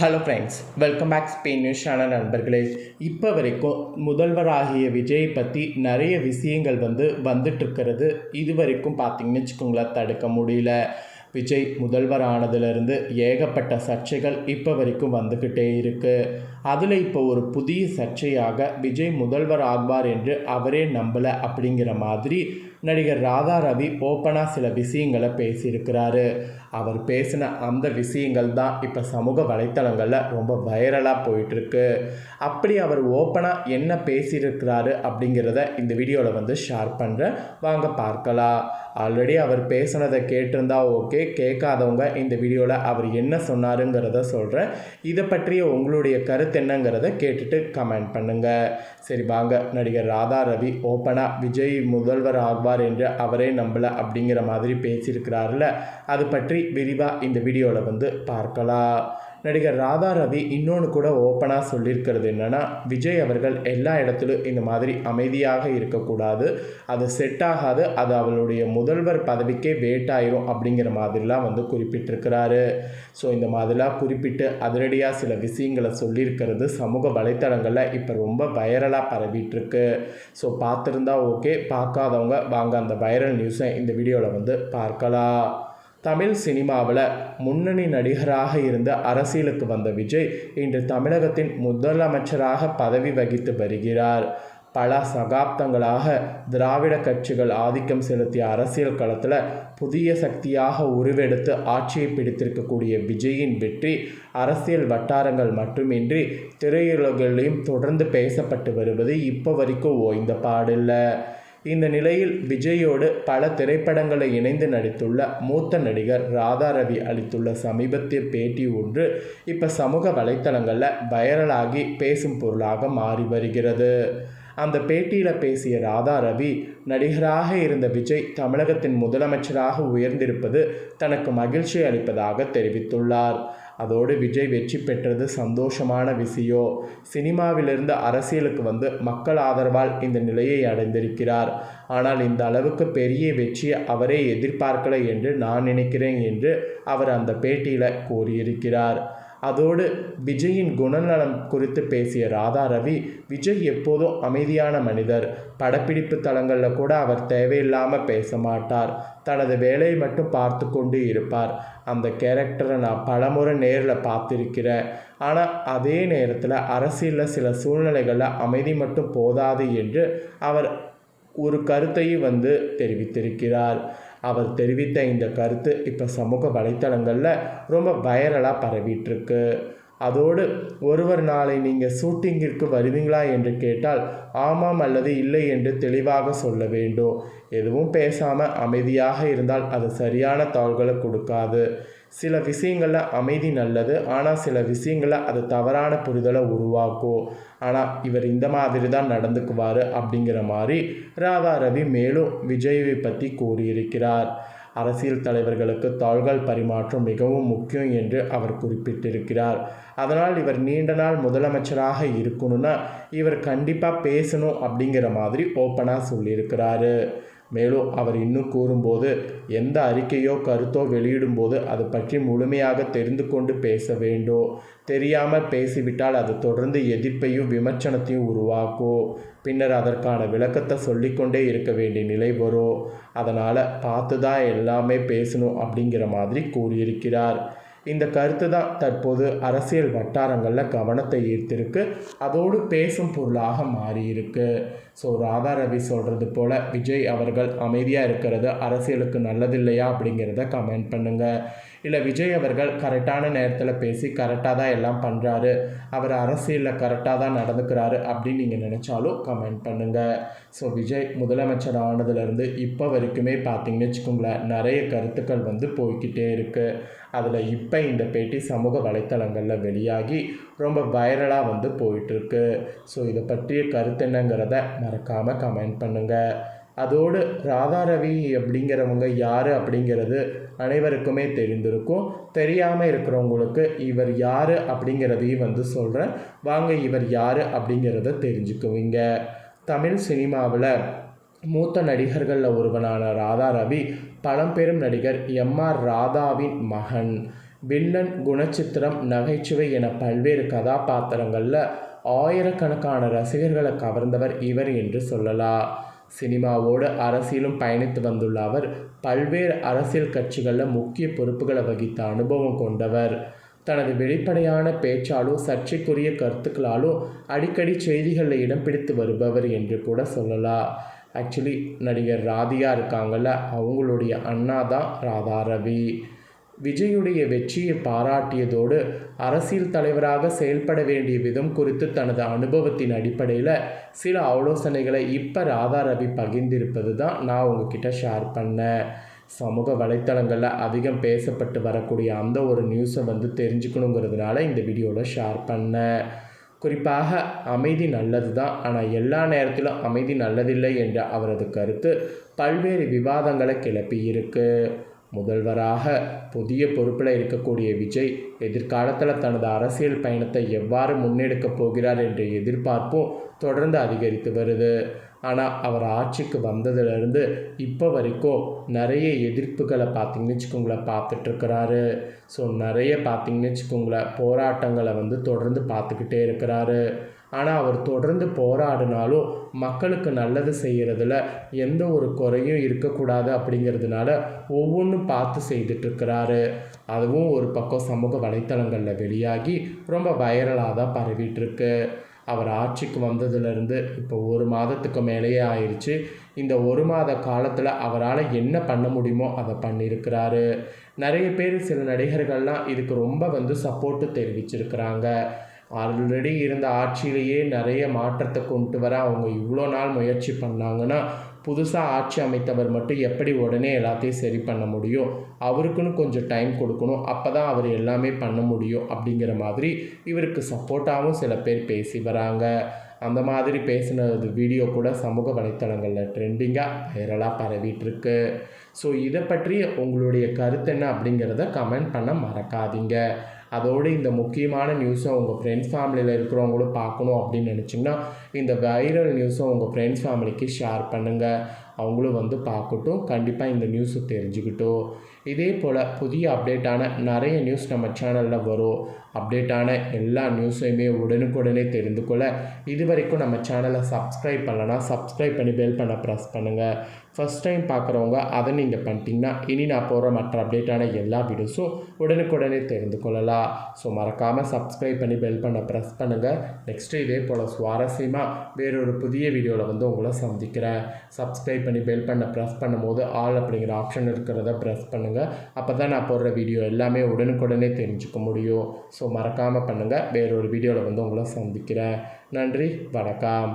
Hello friends, welcome back Spain news channel நண்பர்களே. இப்போ வரைக்கும் முதல்வராகிய விஜய் பற்றி நிறைய விஷயங்கள் வந்துட்டுருக்கிறது. இது வரைக்கும் பார்த்திங்கன்னு வச்சுக்கோங்களேன், தடுக்க முடியல. விஜய் முதல்வர் ஆனதுலேருந்து ஏகப்பட்ட சர்ச்சைகள் இப்போ வரைக்கும் வந்துக்கிட்டே இருக்குது. அதில் இப்போ ஒரு புதிய சர்ச்சையாக விஜய் முதல்வர் ஆவார் என்று அவரே நம்பலை அப்படிங்கிற மாதிரி நடிகர் ராதா ரவி ஓப்பனாக சில விஷயங்களை பேசியிருக்கிறாரு. அவர் பேசின அந்த விஷயங்கள் தான் இப்போ சமூக வலைத்தளங்களில் ரொம்ப வைரலாக போயிட்டுருக்கு. அப்படி அவர் ஓப்பனாக என்ன பேசியிருக்கிறாரு அப்படிங்கிறத இந்த வீடியோவில் ஷேர் பண்ணுறேன், வாங்க பார்க்கலாம். ஆல்ரெடி அவர் பேசுனதை கேட்டிருந்தா ஓகே, கேட்காதவங்க இந்த வீடியோவில் அவர் என்ன சொன்னாருங்கிறத சொல்கிறேன். இதை பற்றிய உங்களுடைய கருத்து என்னங்கிறத கேட்டுட்டு கமெண்ட் பண்ணுங்கள். சரி வாங்க, நடிகர் ராதா ரவி ஓப்பனாக விஜய் முதல்வர் ஆவார் என்று அவரே நம்பலை அப்படிங்கிற மாதிரி பேசியிருக்கிறாருல, அது பற்றி விரிவாக இந்த வீடியோவில் பார்க்கலாம். நடிகர் ராதா ரவி இன்னொன்று கூட ஓப்பனாக சொல்லியிருக்கிறது என்னென்னா, விஜய் அவர்கள் எல்லா இடத்துலையும் இந்த மாதிரி அமைதியாக இருக்கக்கூடாது, அது செட் ஆகாது, அது அவளுடைய முதல்வர் பதவிக்கே வேட்டாயிரும் அப்படிங்கிற மாதிரிலாம் குறிப்பிட்டிருக்கிறாரு. ஸோ இந்த மாதிரிலாம் குறிப்பிட்டு அதிரடியாக சில விஷயங்களை சொல்லியிருக்கிறது சமூக வலைத்தளங்களில் இப்போ ரொம்ப வைரலாக பரவிட்டுருக்கு. ஸோ பார்த்துருந்தா ஓகே, பார்க்காதவங்க வாங்க அந்த வைரல் நியூஸை இந்த வீடியோவில் பார்க்கலாம். தமிழ் சினிமாவில் முன்னணி நடிகராக இருந்த அரசியலுக்கு வந்த விஜய் இன்று தமிழகத்தின் முதலமைச்சராக பதவி வகித்து வருகிறார். பல சகாப்தங்களாக திராவிட கட்சிகள் ஆதிக்கம் செலுத்திய அரசியல் களத்தில் புதிய சக்தியாக உருவெடுத்து ஆட்சியை பிடித்திருக்கக்கூடிய விஜயின் வெற்றி அரசியல் வட்டாரங்கள் மட்டுமின்றி திரையுலகிலையும் தொடர்ந்து பேசப்பட்டு வருவது இப்போ வரைக்கும் ஓய்ந்த பாடில்லை. இந்த நிலையில் விஜயோடு பல திரைப்படங்களை இணைந்து நடித்துள்ள மூத்த நடிகர் ராதா ரவி அளித்துள்ள சமீபத்திய பேட்டி ஒன்று இப்போ சமூக வலைத்தளங்களில் வைரலாகி பேசும் பொருளாக மாறி வருகிறது. அந்த பேட்டியில் பேசிய ராதா ரவி, நடிகராக இருந்த விஜய் தமிழகத்தின் முதலமைச்சராக உயர்ந்திருப்பது தனக்கு மகிழ்ச்சி அளிப்பதாக தெரிவித்துள்ளார். அதோடு விஜய் வெற்றி பெற்றது சந்தோஷமான விஷயம். சினிமாவிலிருந்து அரசியலுக்கு மக்கள் ஆதரவால் இந்த நிலையை அடைந்திருக்கிறார். ஆனால் இந்த அளவுக்கு பெரிய வெற்றியை அவரே எதிர்பார்க்கலை என்று நான் நினைக்கிறேன் என்று அவர் அந்த பேட்டியில் கூறியிருக்கிறார். அதோடு விஜயின் குணநலம் குறித்து பேசிய ராதா ரவி, விஜய் எப்போதும் அமைதியான மனிதர், படப்பிடிப்பு தளங்களில் கூட அவர் தேவையில்லாமல் பேச மாட்டார், தனது வேலையை மட்டும் பார்த்து கொண்டு இருப்பார். அந்த கேரக்டரை நான் பலமுறை நேரில் பார்த்துருக்கிறேன். ஆனால் அதே நேரத்தில் அரசியலில் சில சூழ்நிலைகளில் அமைதி மட்டும் போதாது என்று அவர் ஒரு கருத்தையும் தெரிவித்திருக்கிறார். அவர் தெரிவித்த இந்த கருத்து இப்போ சமூக வலைத்தளங்களில் ரொம்ப வைரலாக பரவிட்டுருக்கு. அதோடு ஒருவர் நாளை நீங்கள் ஷூட்டிங்கிற்கு வருவீங்களா என்று கேட்டால் ஆமாம் அல்லது இல்லை என்று தெளிவாக சொல்ல வேண்டும். எதுவும் பேசாமல் அமைதியாக இருந்தால் அது சரியான தகவல்களை கொடுக்காது. சில விஷயங்களில் அமைதி நல்லது, ஆனால் சில விஷயங்களில் அது தவறான புரிதலை உருவாக்கும். ஆனால் இவர் இந்த மாதிரி தான் நடந்துக்குவார் அப்படிங்கிற மாதிரி ராதா ரவி மேலும் விஜயை பற்றி கூறியிருக்கிறார். அரசியல் தலைவர்களுக்கு தாள்கள் பரிமாற்றம் மிகவும் முக்கியம் என்று அவர் குறிப்பிட்டிருக்கிறார். அதனால் இவர் நீண்ட நாள் முதலமைச்சராக இருக்கணும்னா இவர் கண்டிப்பாக பேசணும் அப்படிங்கிற மாதிரி ஓப்பனாக சொல்லியிருக்கிறாரு. மேலும் அவர் இன்னும் கூறும்போது, எந்த அறிக்கையோ கருத்தோ வெளியிடும்போது அது பற்றி முழுமையாக தெரிந்து கொண்டு பேச வேண்டும். தெரியாமல் பேசிவிட்டால் அது தொடர்ந்து எதிர்ப்பையும் விமர்சனத்தையும் உருவாக்கும். பின்னர் அதற்கான விளக்கத்தை சொல்லிக்கொண்டே இருக்க வேண்டிய நிலை வரும். அதனால் பார்த்து தான் எல்லாமே பேசணும் அப்படிங்கிற மாதிரி கூறியிருக்கிறார். இந்த கருத்து தான் தற்போது அரசியல் வட்டாரங்களில் கவனத்தை ஈர்த்திருக்கு, அதோடு பேசும் பொருளாக மாறியிருக்கு. ஸோ ராதா ரவி சொல்கிறது போல் விஜய் அவர்கள் அமைதியாக இருக்கிறது அரசியலுக்கு நல்லதில்லையா அப்படிங்கிறத கமெண்ட் பண்ணுங்கள். இல்லை விஜய் அவர்கள் கரெக்டான நேரத்தில் பேசி கரெக்டாக தான் எல்லாம் பண்ணுறாரு, அவர் அரசியலில் கரெக்டாக தான் நடந்துக்கிறாரு அப்படின்னு நீங்கள் நினச்சாலும் கமெண்ட் பண்ணுங்கள். ஸோ விஜய் முதலமைச்சர் ஆனதுலேருந்து இப்போ வரைக்குமே பார்த்திங்கன்னு வச்சுக்கோங்களேன், நிறைய கருத்துக்கள் போய்கிட்டே இருக்குது. அதில் இப்போ இந்த பேட்டி சமூக வலைத்தளங்களில் வெளியாகி ரொம்ப வைரலாக போயிட்டுருக்கு. ஸோ இதை பற்றிய கருத்து என்னங்கிறத மறக்காமல் கமெண்ட் பண்ணுங்கள். அதோடு ராதா ரவி அப்படிங்கிறவங்க யார் அப்படிங்கிறது அனைவருக்குமே தெரிந்திருக்கும். தெரியாமல் இருக்கிறவங்களுக்கு இவர் யார் அப்படிங்கிறதையும் சொல்கிறேன், வாங்க இவர் யார் அப்படிங்கிறத தெரிஞ்சுக்குவீங்க. தமிழ் சினிமாவில் மூத்த நடிகர்களில் ஒருவனான ராதா ரவி பழம்பெரும் நடிகர் எம்.ஆர். ராதாவின் மகன். வில்லன், குணச்சித்திரம், நகைச்சுவை என பல்வேறு கதாபாத்திரங்களில் ஆயிரக்கணக்கான ரசிகர்களை கவர்ந்தவர் இவர் என்று சொல்லலாம். சினிமாவோடு அரசியலும் பயணித்து வந்துள்ள அவர் பல்வேறு அரசியல் கட்சிகளில் முக்கிய பொறுப்புகளை வகித்த அனுபவம் கொண்டவர். தனது வெளிப்படையான பேச்சாலும் சர்ச்சைக்குரிய கருத்துக்களாலும் அடிக்கடி செய்திகளில் இடம் பிடித்து வருபவர் என்று கூட சொல்லலாம். ஆக்சுவலி நடிகர் ராதிகா இருக்காங்கள்ல, அவங்களுடைய அண்ணா தான் ராதா ரவி. விஜயுடைய வெற்றியை பாராட்டியதோடு அரசியல் தலைவராக செயல்பட வேண்டிய விதம் குறித்து தனது அனுபவத்தின் அடிப்படையில் சில ஆலோசனைகளை இப்போ ராதா ரவி பகிர்ந்திருப்பது தான் நான் உங்ககிட்ட ஷேர் பண்ணேன். சமூக வலைத்தளங்களில் அதிகம் பேசப்பட்டு வரக்கூடிய அந்த ஒரு நியூஸை தெரிஞ்சுக்கணுங்கிறதுனால இந்த வீடியோவில் ஷேர் பண்ணேன். குறிப்பாக அமைதி நல்லது தான், ஆனால் எல்லா நேரத்திலும் அமைதி நல்லதில்லை என்ற அவரது கருத்து பல்வேறு விவாதங்களை கிளப்பி இருக்கு. முதல்வராக புதிய பொறுப்பில் இருக்கக்கூடிய விஜய் எதிர்காலத்தில் தனது அரசியல் பயணத்தை எவ்வாறு முன்னெடுக்கப் போகிறார் என்ற எதிர்பார்ப்பும் தொடர்ந்து அதிகரித்து வருது. ஆனால் அவர் ஆட்சிக்கு வந்ததுலேருந்து இப்போ வரைக்கும் நிறைய எதிர்ப்புகளை பார்த்திங்கன்னு வச்சுக்கோங்களேன் பார்த்துட்ருக்கிறாரு. ஸோ நிறைய பார்த்திங்கன்னு வச்சுக்கோங்களேன் போராட்டங்களை தொடர்ந்து பார்த்துக்கிட்டே இருக்கிறாரு. ஆனால் அவர் தொடர்ந்து போராடினாலும் மக்களுக்கு நல்லது செய்கிறதுல எந்த ஒரு குறையும் இருக்கக்கூடாது அப்படிங்கிறதுனால ஒவ்வொன்றும் பார்த்து செய்துட்ருக்கிறாரு. அதுவும் ஒரு பக்கம் சமூக வலைத்தளங்களில் வெளியாகி ரொம்ப வைரலாக தான் பரவிட்டுருக்கு. அவர் ஆட்சிக்கு வந்ததுலேருந்து இப்போ 1 மாதத்துக்கு மேலேயே ஆயிடுச்சு. இந்த 1 மாத காலத்தில் அவரால் என்ன பண்ண முடியுமோ அதை பண்ணியிருக்கிறாரு. நிறைய பேர் சில நடிகர்கள்லாம் இதுக்கு ரொம்ப சப்போர்ட்டு தெரிவிச்சிருக்கிறாங்க. ஆல்ரெடி இருந்த ஆட்சியிலேயே நிறைய மாற்றத்தை கொண்டு வர அவங்க இவ்வளோ நாள் முயற்சி பண்ணாங்கன்னா புதுசாக ஆட்சி அமைத்தவர் மட்டும் எப்படி உடனே எல்லாத்தையும் சரி பண்ண முடியும்? அவருக்குன்னு கொஞ்சம் டைம் கொடுக்கணும், அப்போ தான் அவர் எல்லாமே பண்ண முடியும் அப்படிங்கிற மாதிரி இவருக்கு சப்போர்ட்டாகவும் சில பேர் பேசி வராங்க. அந்த மாதிரி பேசினது வீடியோ கூட சமூக வலைத்தளங்களில் ட்ரெண்டிங்காக வைரலாக பரவிட்டுருக்கு. ஸோ இதை பற்றி உங்களுடைய கருத்து என்ன அப்படிங்கிறத கமெண்ட் பண்ண மறக்காதீங்க. அதோடு இந்த முக்கியமான நியூஸை உங்கள் ஃப்ரெண்ட்ஸ் ஃபேமிலியில் இருக்கிறவங்களும் பார்க்கணும் அப்படின்னு நினச்சிங்கன்னா இந்த வைரல் நியூஸை உங்கள் ஃப்ரெண்ட்ஸ் ஃபேமிலிக்கு ஷேர் பண்ணுங்கள். அவங்களும் பார்க்கட்டும், கண்டிப்பாக இந்த நியூஸை தெரிஞ்சுக்கிட்டோம். இதே போல் புதிய அப்டேட்டான நிறைய நியூஸ் நம்ம சேனலில் வரும். அப்டேட்டான எல்லா நியூஸையுமே உடனுக்குடனே தெரிந்து கொள்ள இது வரைக்கும் நம்ம சேனலை சப்ஸ்கிரைப் பண்ணலன்னா சப்ஸ்கிரைப் பண்ணி பெல் பண்ண ப்ரெஸ் பண்ணுங்கள். ஃபஸ்ட் டைம் பார்க்குறவங்க அதை நீங்கள் பண்ணிட்டீங்கன்னா இனி நான் போகிற மற்ற அப்டேட்டான எல்லா வீடியோஸும் உடனுக்குடனே தெரிந்து கொள்ளலாம். ஸோ மறக்காமல் சப்ஸ்கிரைப் பண்ணி பெல் பண்ண ப்ரெஸ் பண்ணுங்கள். நெக்ஸ்ட்டு இதே போல் சுவாரஸ்யமாக வேறொரு புதிய வீடியோவில் உங்களை சந்திக்கிறேன். சப்ஸ்கிரைப் பண்ணி பெல் பண்ண ப்ரெஸ் பண்ணும்போது ஆல் அப்படிங்கிற ஆப்ஷன் இருக்கிறத ப்ரெஸ் பண்ணுங்கள். அப்போ தான் நான் போடுற வீடியோ எல்லாமே உடனுக்குடனே தெரிஞ்சுக்க முடியும். ஸோ மறக்காமல் பண்ணுங்கள். வேறொரு வீடியோவில் உங்களை சந்திக்கிறேன். நன்றி, வணக்கம்.